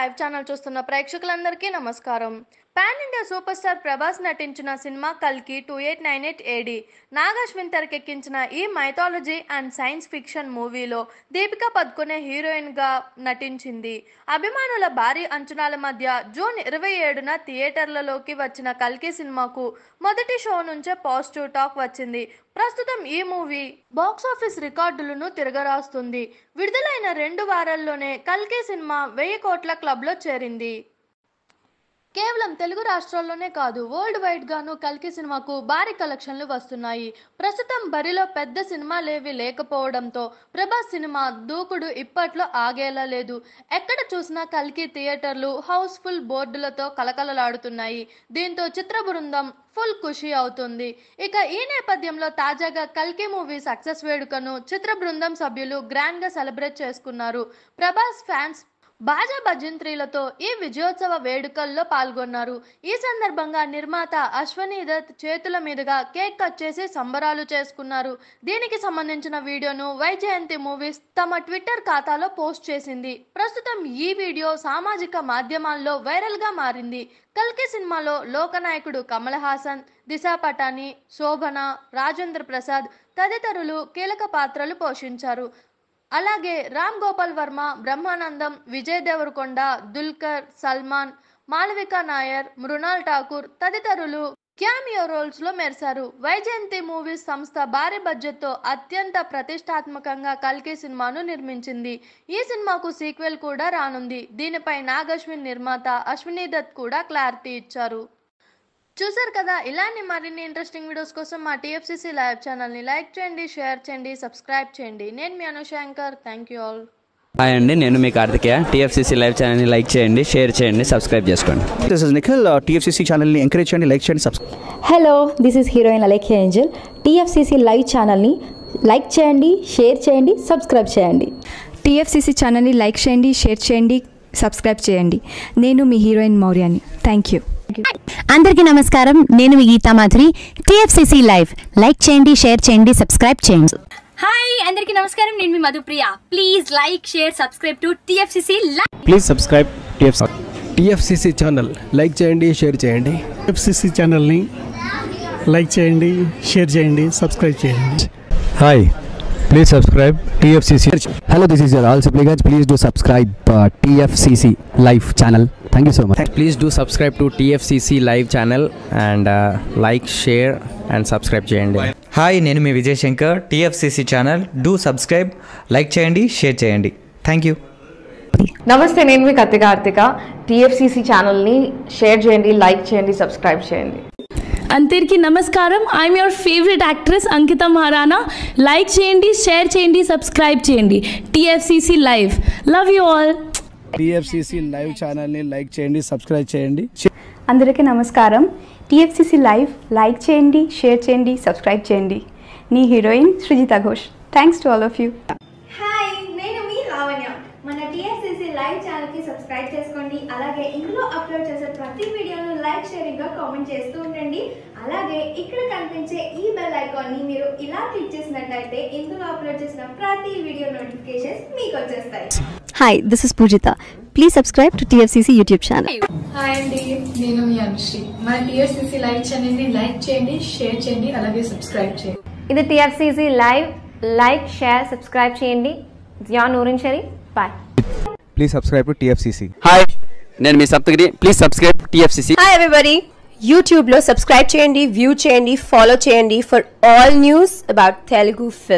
Live channel చూస్తున్న ప్రేక్షకులందరికీ నమస్కారం. Pan India super star Prabhas నటించిన సినిమా కల్కి 2898 AD. నాగ్ అశ్విన్ తెరకెక్కించిన ఈ మైథాలజీ అండ్ సైన్స్ ఫిక్షన్ మూవీలో దీపికా పదుకొనే హీరోయిన్గా నటించింది. అభిమానుల భారీ అంచనాల మధ్య జూన్ 27న థియేటర్లలోకి వచ్చిన కల్కి సినిమాకు మొదటి షో నుంచే పాజిటివ్ టాక్ వచ్చింది. ప్రస్తుతం ఈ మూవీ బాక్సాఫీస్ రికార్డులను తిరగరాస్తుంది. విడుదలైన 2 వారాల్లోనే కల్కి సినిమా 1000 కోట్ల క్లబ్లో చేరింది. కేవలం తెలుగు రాష్ట్రాల్లోనే కాదు, వరల్డ్ వైడ్ గాను కల్కి సినిమాకు భారీ కలెక్షన్లు వస్తున్నాయి. ప్రస్తుతం బరిలో పెద్ద సినిమాలేవి లేకపోవడంతో ప్రభాస్ సినిమా దూకుడు ఇప్పట్లో ఆగేలా లేదు. ఎక్కడ చూసినా కల్కి థియేటర్లు హౌస్ఫుల్ బోర్డులతో కలకలలాడుతున్నాయి. దీంతో చిత్ర బృందం ఫుల్ ఖుషి అవుతుంది. ఇక ఈ నేపథ్యంలో తాజాగా కల్కి మూవీ సక్సెస్ వేడుకను చిత్ర బృందం సభ్యులు గ్రాండ్ గా సెలబ్రేట్ చేసుకున్నారు. ప్రభాస్ ఫ్యాన్స్ బాజా భజంత్రీలతో ఈ విజయోత్సవ వేడుకల్లో పాల్గొన్నారు. ఈ సందర్భంగా నిర్మాత అశ్వనీ దత్ చేతుల మీదుగా కేక్ కట్ చేసి సంబరాలు చేసుకున్నారు. దీనికి సంబంధించిన వీడియోను వైజయంతి మూవీస్ తమ ట్విట్టర్ ఖాతాలో పోస్ట్ చేసింది. ప్రస్తుతం ఈ వీడియో సామాజిక మాధ్యమాల్లో వైరల్ గా మారింది. కల్కి సినిమాలో లోకనాయకుడు కమల్ హాసన్, దిశా పటాని, శోభన, రాజేంద్ర ప్రసాద్ తదితరులు కీలక పాత్రలు పోషించారు. అలాగే రామ్ గోపాల్ వర్మ, బ్రహ్మానందం, విజయ్ దేవరకొండ, దుల్కర్ సల్మాన్, మాళవికా నాయర్, మృణాల్ ఠాకూర్ తదితరులు క్యామియో రోల్స్ లో మెరిశారు. వైజయంతి మూవీస్ సంస్థ భారీ బడ్జెట్ తో అత్యంత ప్రతిష్టాత్మకంగా కల్కి సినిమాను నిర్మించింది. ఈ సినిమాకు సీక్వెల్ కూడా రానుంది. దీనిపై నాగ్ అశ్విన్ నిర్మాత అశ్వనీ దత్ కూడా క్లారిటీ ఇచ్చారు. చూసారు కదా, ఇలాంటి మరిన్ని ఇంట్రెస్టింగ్ వీడియోస్ కోసం మా టీఎఫ్సీసీ లైవ్ ఛానల్ని లైక్ చేయండి, షేర్ చేయండి, సబ్స్క్రైబ్ చేయండి. నేను మీ Anushankar. Thank you all. Hi అండి, నేను మీ కార్తికేయ. టీఎఫ్సీసీ లైవ్ ఛానల్ని లైక్ చేయండి, షేర్ చేయండి, సబ్స్క్రైబ్ చేసుకోండి. This is Nikhil. టీఎఫ్సీసీ ఛానల్ని ఎంకరేజ్ చేయండి, లైక్ చేయండి, subscribe. Hello, this is heroine Alekhya Angel. TFCC live ఛానల్ని లైక్ చేయండి, షేర్ చేయండి, సబ్స్క్రైబ్ చేయండి. టీఎఫ్సీసీ ఛానల్ని లైక్ చేయండి, షేర్ చేయండి, సబ్స్క్రైబ్ చేయండి. నేను మీ హీరోయిన్ మౌర్యాని. Thank you. అందరికీ నమస్కారం, నేను మీ Geetha Madhuri. TFCC live like చేయండి, షేర్ చేయండి, సబ్స్క్రైబ్ చేయండి. హాయ్ అందరికీ నమస్కారం, నేను మీ Madhupriya. Please like, share, subscribe to TFCC live. Please subscribe TFCC channel like చేయండి, షేర్ చేయండి. టీఎఫ్సీసీ ఛానల్ని లైక్ చేయండి, షేర్ చేయండి, సబ్స్క్రైబ్ చేయండి. Hi, please subscribe TFCC. Hello, this is your all supplicants. Please do subscribe TFCC live channel. Thank you so much. Please do subscribe to TFCC live channel and like, share and subscribe చేయండి. హాయ్, నేను మీ Vijay Shankar. TFCC channel do subscribe, like చేయండి, share చేయండి. Thank you. నమస్తే, నేను మీ Karthika. TFCC ఛానల్ని షేర్ చేయండి, లైక్ చేయండి, సబ్స్క్రైబ్ చేయండి. అందరికీ నమస్కారం, I'm your favourite actress Ankita Maharana. Like చేయండి, షేర్ చేయండి, సబ్స్క్రైబ్ చేయండి. TFCC live. Love you all. TFCC live ఛానల్ని లైక్ చేయండి, సబ్స్క్రైబ్ చేయండి. అందరికీ నమస్కారం. టీఎఫ్సీసీ లైవ్ లైక్ చేయండి, షేర్ చేయండి, సబ్స్క్రైబ్ చేయండి. నీ heroine Srujitha Ghosh. Thanks to all of you. Hi, నేను మీ లావణ్య. మన టీఎఫ్సీసీ లైవ్ ఛానల్కి సబ్స్క్రైబ్ చేసుకోండి. అలాగే ఇందులో అప్లోడ్ చేసే ప్రతి వీడియోను లైక్, షేరింగ్గా కామెంట్ చేస్తూ ఉండండి. అలాగే ఇక్కడ కనిపించే ఈ బెల్ ఐకాన్ని మీరు ఇలా క్లిక్ చేసినట్లయితే ఇందులో అప్లోడ్ చేసిన ప్రతి వీడియో నోటిఫికేషన్స్ మీకు వచ్చేస్తాయి. Hi, this is Poojitha. Please subscribe to TFCC YouTube channel. Hi అండి, నేను మీ అనుశ్రీ. మన టీఎఫ్సీసీ లైవ్ ఛానల్ని లైక్ చేయండి, షేర్ చేయండి, అలాగే సబ్స్క్రైబ్ చేయండి. ఇది TFCC live. Like, share, subscribe చేయండి. Zia Noorin Shari. Bye. Please subscribe to TFCC. Hi, నేను మీ Saptagiri. Please subscribe TFCC. Hi everybody, యూట్యూబ్లో సబ్స్క్రైబ్ చేయండి, వ్యూ చేయండి, ఫాలో చేయండి for all news about Telugu film.